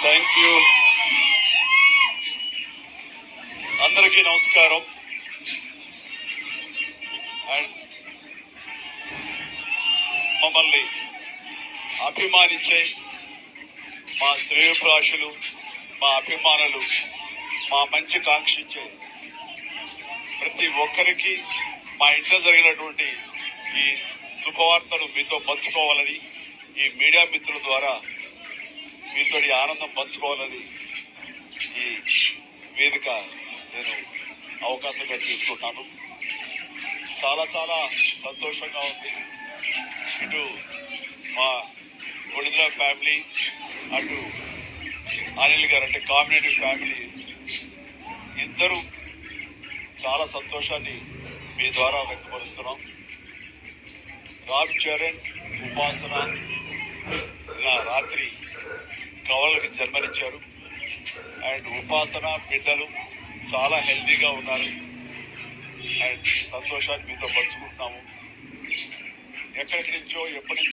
Thank you. అందరికీ నమస్కారం. And మమ్మల్ని అభిమానించే మా శ్రేయోభిలాషులు, మా అభిమానులు, మా మంచి కాంక్షించే ప్రతి ఒక్కరికి మా ఇంట్లో జరిగినటువంటి ఈ శుభవార్తను మీతో పంచుకోవాలని, ఈ మీడియా మిత్రుల ద్వారా మీతో ఆనందం పంచుకోవాలని ఈ వేదిక నేను అవకాశంగా తీసుకుంటాను. చాలా చాలా సంతోషంగా ఉంది. ఇటు మా కొడిదల ఫ్యామిలీ, అటు అనిల్ గారు అంటే కామినేటి ఫ్యామిలీ, ఇద్దరు చాలా సంతోషాన్ని మీ ద్వారా వ్యక్తపరుస్తున్నాం. రామ్ చరణ్, ఉపాసన రాత్రి కవలకి జన్మనిచ్చారు. అండ్ ఉపాసన బిడ్డలు చాలా హెల్దీగా ఉన్నారు. అండ్ ఈ సంతోషాన్ని మీతో పంచుకుంటున్నాము. ఎక్కడి నుంచో ఎప్పటి